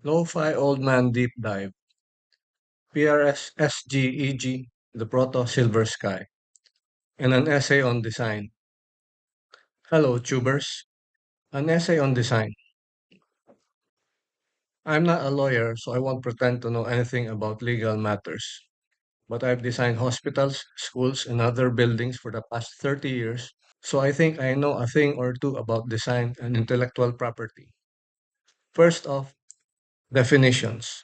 Lo-Fi Old Man Deep Dive, PRS SGEG, The Proto Silver Sky, and an essay on design. Hello, tubers. An essay on design. I'm not a lawyer, so I won't pretend to know anything about legal matters. But I've designed hospitals, schools, and other buildings for the past 30 years, so I think I know a thing or two about design and intellectual property. First off, definitions.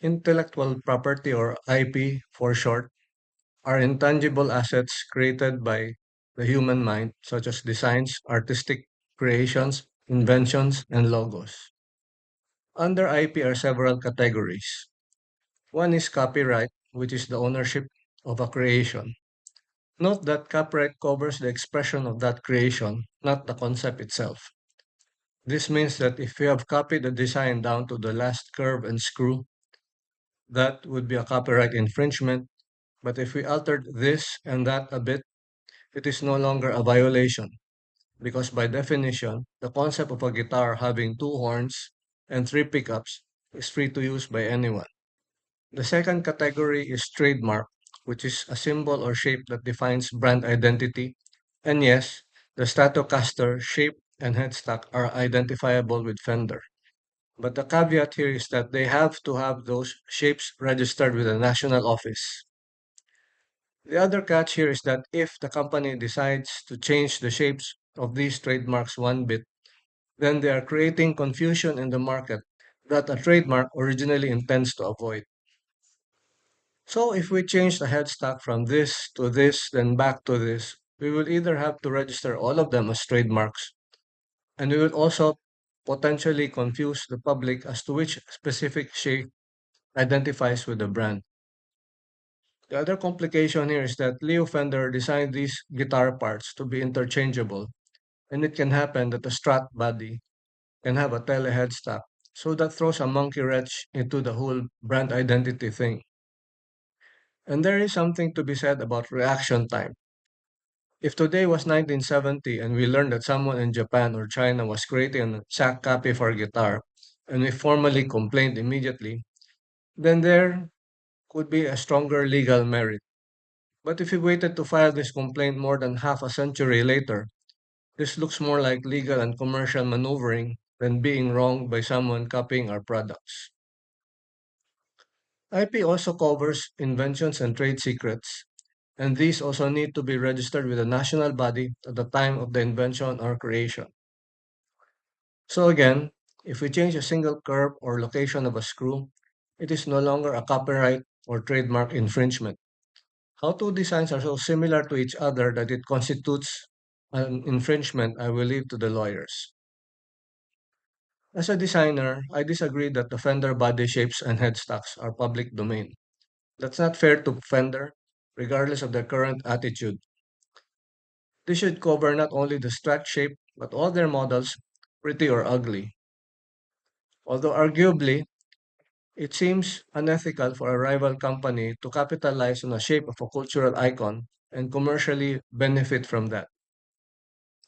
Intellectual property, or IP for short, are intangible assets created by the human mind, such as designs, artistic creations, inventions, and logos. Under IP are several categories. One is copyright, which is the ownership of a creation. Note that copyright covers the expression of that creation, not the concept itself. This means that if you have copied a design down to the last curve and screw, that would be a copyright infringement. But if we altered this and that a bit, it is no longer a violation, because by definition, the concept of a guitar having two horns and three pickups is free to use by anyone. The second category is trademark, which is a symbol or shape that defines brand identity. And yes, the Stratocaster shape and headstock are identifiable with Fender. But the caveat here is that they have to have those shapes registered with the national office. The other catch here is that if the company decides to change the shapes of these trademarks one bit, then they are creating confusion in the market that a trademark originally intends to avoid. So if we change the headstock from this to this, then back to this, we will either have to register all of them as trademarks, and we will also potentially confuse the public as to which specific shape identifies with the brand. The other complication here is that Leo Fender designed these guitar parts to be interchangeable, and it can happen that the Strat body can have a tele headstock, so that throws a monkey wrench into the whole brand identity thing. And there is something to be said about reaction time. If today was 1970 and we learned that someone in Japan or China was creating an exact copy of our guitar, and we formally complained immediately, then there could be a stronger legal merit. But if we waited to file this complaint more than half a century later, this looks more like legal and commercial maneuvering than being wronged by someone copying our products. IP also covers inventions and trade secrets, and these also need to be registered with a national body at the time of the invention or creation. So again, if we change a single curve or location of a screw, it is no longer a copyright or trademark infringement. How two designs are so similar to each other that it constitutes an infringement, I will leave to the lawyers. As a designer, I disagree that the Fender body shapes and headstocks are public domain. That's not fair to Fender, regardless of their current attitude. They should cover not only the Strat shape, but all their models, pretty or ugly. Although arguably, it seems unethical for a rival company to capitalize on the shape of a cultural icon and commercially benefit from that.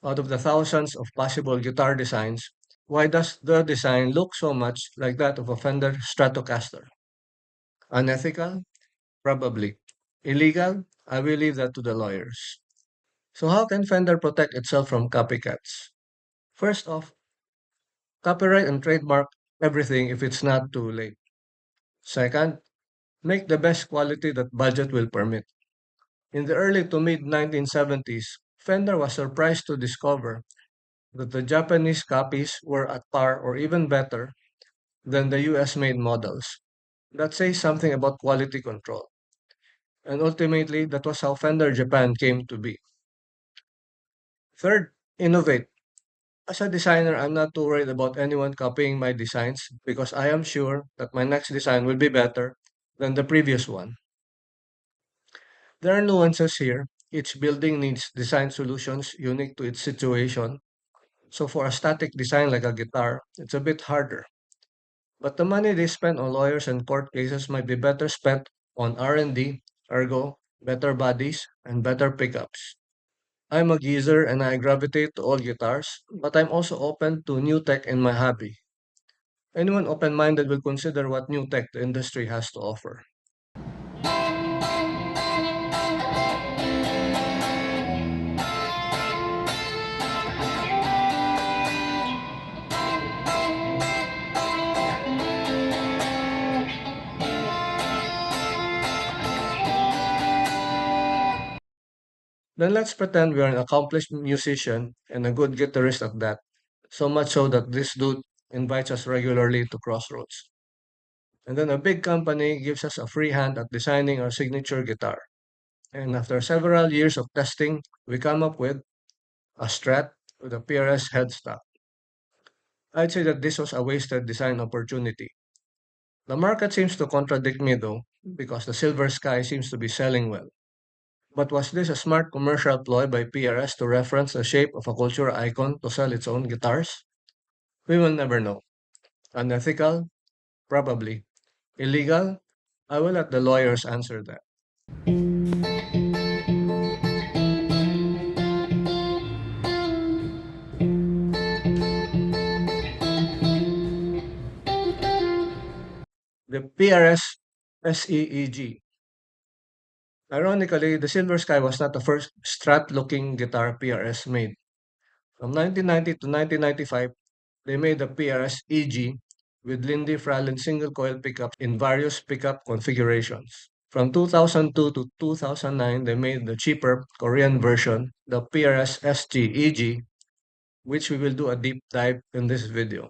Out of the thousands of possible guitar designs, why does the design look so much like that of a Fender Stratocaster? Unethical? Probably. Illegal? I will leave that to the lawyers. So how can Fender protect itself from copycats? First off, copyright and trademark everything if it's not too late. Second, make the best quality that budget will permit. In the early to mid 1970s, Fender was surprised to discover that the Japanese copies were at par or even better than the US made models. That says something about quality control. And ultimately, that was how Fender Japan came to be. Third, innovate. As a designer, I'm not too worried about anyone copying my designs because I am sure that my next design will be better than the previous one. There are nuances here. Each building needs design solutions unique to its situation. So for a static design like a guitar, it's a bit harder. But the money they spend on lawyers and court cases might be better spent on R&D, ergo, better bodies, and better pickups. I'm a geezer and I gravitate to all guitars, but I'm also open to new tech in my hobby. Anyone open minded will consider what new tech the industry has to offer. Then let's pretend we are an accomplished musician and a good guitarist at that. So much so that this dude invites us regularly to Crossroads. And then a big company gives us a free hand at designing our signature guitar. And after several years of testing, we come up with a Strat with a PRS headstock. I'd say that this was a wasted design opportunity. The market seems to contradict me though, because the Silver Sky seems to be selling well. But was this a smart commercial ploy by PRS to reference the shape of a cultural icon to sell its own guitars? We will never know. Unethical? Probably. Illegal? I will let the lawyers answer that. The PRS SEEG. Ironically, the Silver Sky was not the first Strat-looking guitar PRS made. From 1990 to 1995, they made the PRS EG with Lindy Fralin single-coil pickups in various pickup configurations. From 2002 to 2009, they made the cheaper Korean version, the PRS SG EG, which we will do a deep dive in this video.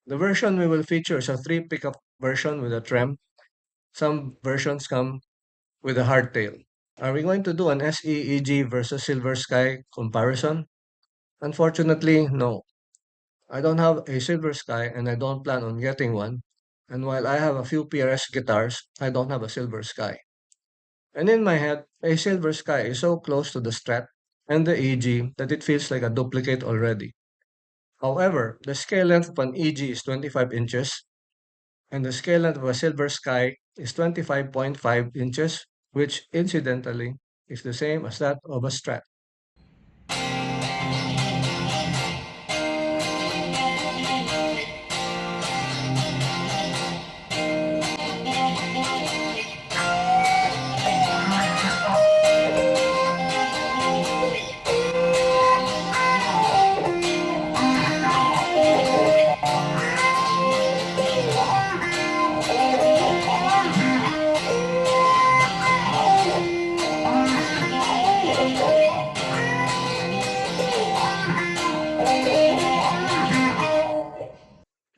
The version we will feature is a 3 pickup version with a trem. Some versions come with a hardtail. Are we going to do an SEEG versus Silver Sky comparison? Unfortunately, no. I don't have a Silver Sky and I don't plan on getting one. And while I have a few PRS guitars, I don't have a Silver Sky. And in my head, a Silver Sky is so close to the Strat and the EG that it feels like a duplicate already. However, the scale length of an EG is 25 inches and the scale length of a Silver Sky is 25.5 inches, which incidentally is the same as that of a Strat.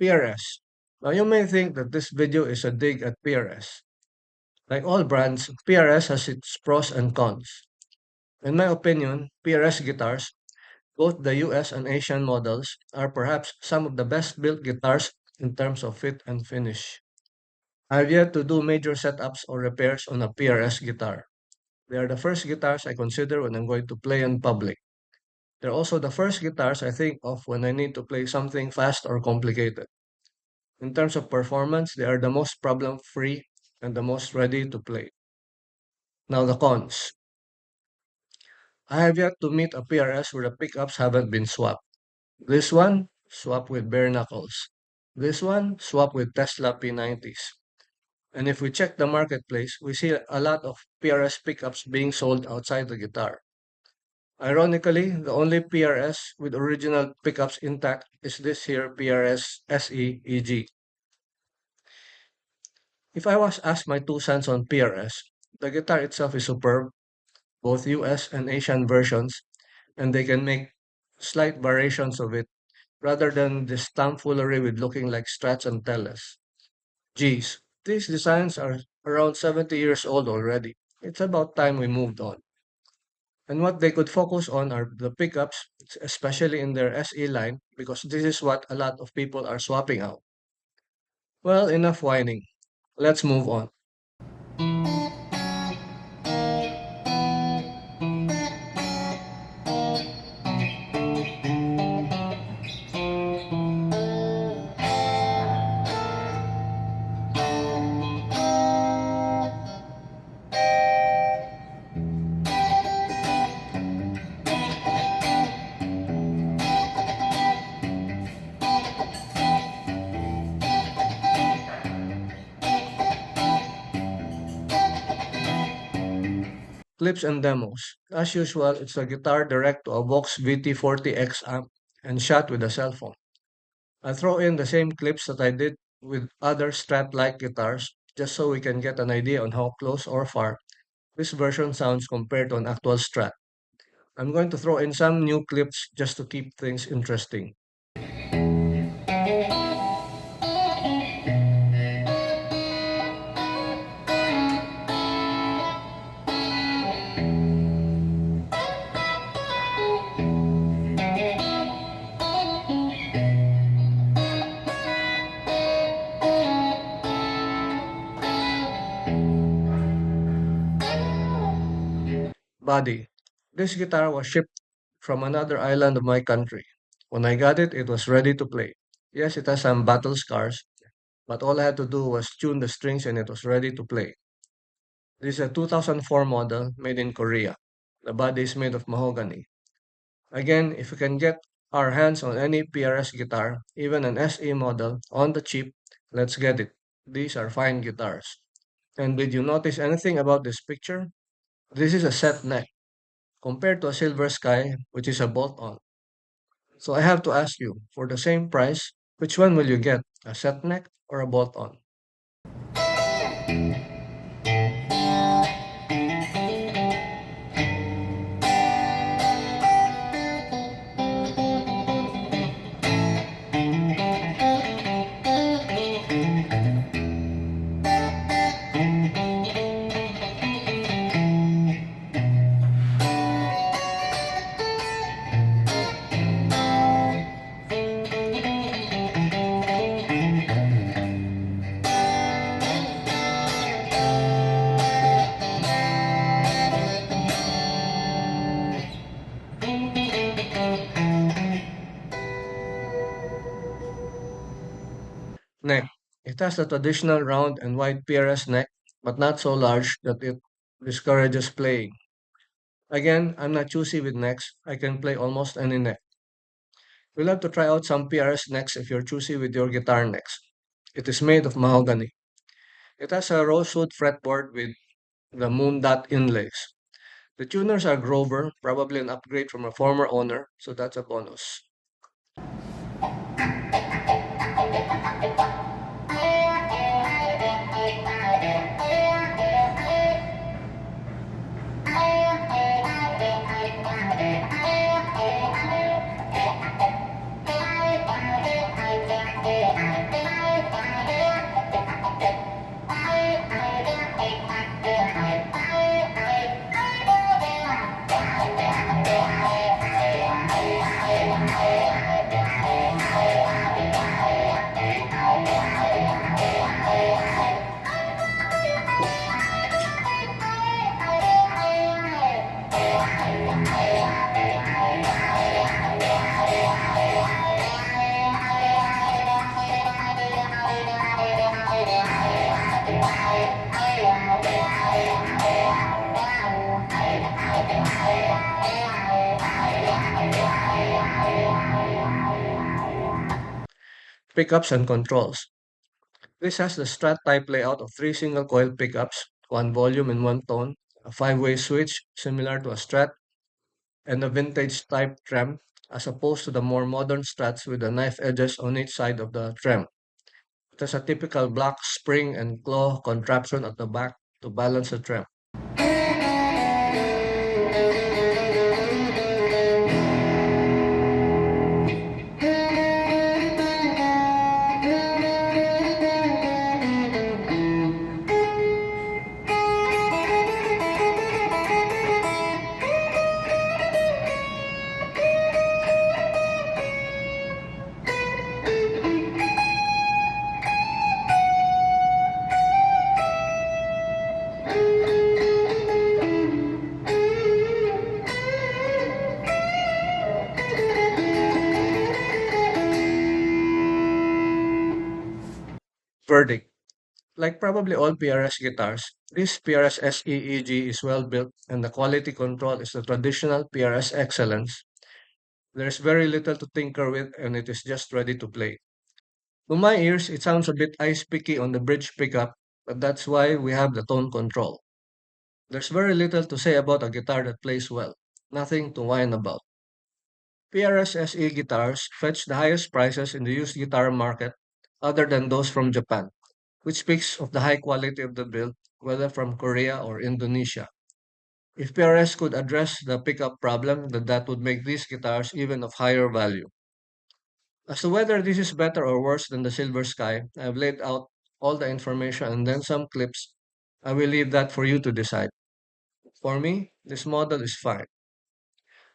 PRS. Now you may think that this video is a dig at PRS. Like all brands, PRS has its pros and cons. In my opinion, PRS guitars, both the US and Asian models, are perhaps some of the best built guitars in terms of fit and finish. I have yet to do major setups or repairs on a PRS guitar. They are the first guitars I consider when I'm going to play in public. They're also the first guitars I think of when I need to play something fast or complicated. In terms of performance, they are the most problem-free and the most ready to play. Now the cons. I have yet to meet a PRS where the pickups haven't been swapped. This one, swap with bare knuckles. This one, swap with Tesla P90s. And if we check the marketplace, we see a lot of PRS pickups being sold outside the guitar. Ironically, the only PRS with original pickups intact is this here PRS SEEG. If I was asked my 2 cents on PRS, the guitar itself is superb, both US and Asian versions, and they can make slight variations of it rather than this tomfoolery with looking like Strats and Teles. Geez, these designs are around 70 years old already. It's about time we moved on. And what they could focus on are the pickups, especially in their SE line, because this is what a lot of people are swapping out. Well, enough whining. Let's move on. Clips and demos. As usual, it's a guitar direct to a Vox VT40X amp and shot with a cell phone. I throw in the same clips that I did with other Strat-like guitars just so we can get an idea on how close or far this version sounds compared to an actual Strat. I'm going to throw in some new clips just to keep things interesting. Body. This guitar was shipped from another island of my country. When I got it, it was ready to play. Yes, it has some battle scars, but all I had to do was tune the strings and it was ready to play. This is a 2004 model made in Korea. The body is made of mahogany. Again, if we can get our hands on any PRS guitar, even an SE model, on the cheap, let's get it. These are fine guitars. And did you notice anything about this picture? This is a set neck compared to a Silver Sky, which is a bolt-on. So I have to ask you, for the same price, which one will you get? A set neck or a bolt-on? Neck. It has the traditional round and wide PRS neck, but not so large that it discourages playing. Again, I'm not choosy with necks. I can play almost any neck. We'll have to try out some PRS necks if you're choosy with your guitar necks. It is made of mahogany. It has a rosewood fretboard with the moon dot inlays. The tuners are Grover, probably an upgrade from a former owner, so that's a bonus. Pickups and controls. This has the Strat type layout of three single coil pickups, one volume and one tone, a five-way switch similar to a Strat, and a vintage type trem, as opposed to the more modern Strats with the knife edges on each side of the trem. It has a typical black spring and claw contraption at the back to balance the trem. Verdict. Like probably all PRS guitars, this PRS SEEG is well built and the quality control is the traditional PRS excellence. There's very little to tinker with and it is just ready to play. To my ears, it sounds a bit ice picky on the bridge pickup, but that's why we have the tone control. There's very little to say about a guitar that plays well. Nothing to whine about. PRS SE guitars fetch the highest prices in the used guitar market other than those from Japan, which speaks of the high quality of the build, whether from Korea or Indonesia. If PRS could address the pickup problem, then that would make these guitars even of higher value. As to whether this is better or worse than the Silver Sky, I've laid out all the information and then some clips. I will leave that for you to decide. For me, this model is fine.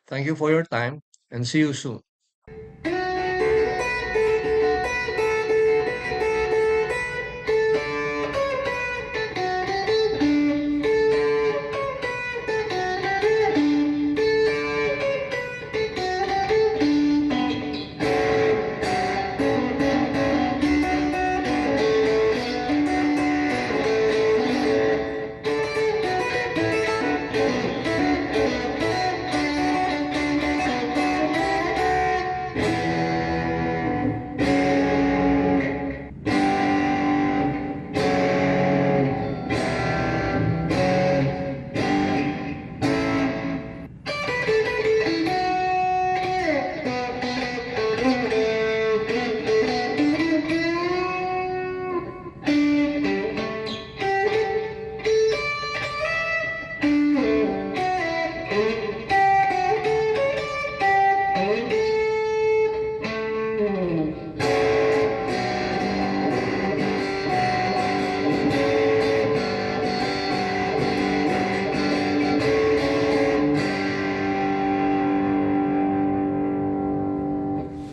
Thank you for your time and see you soon.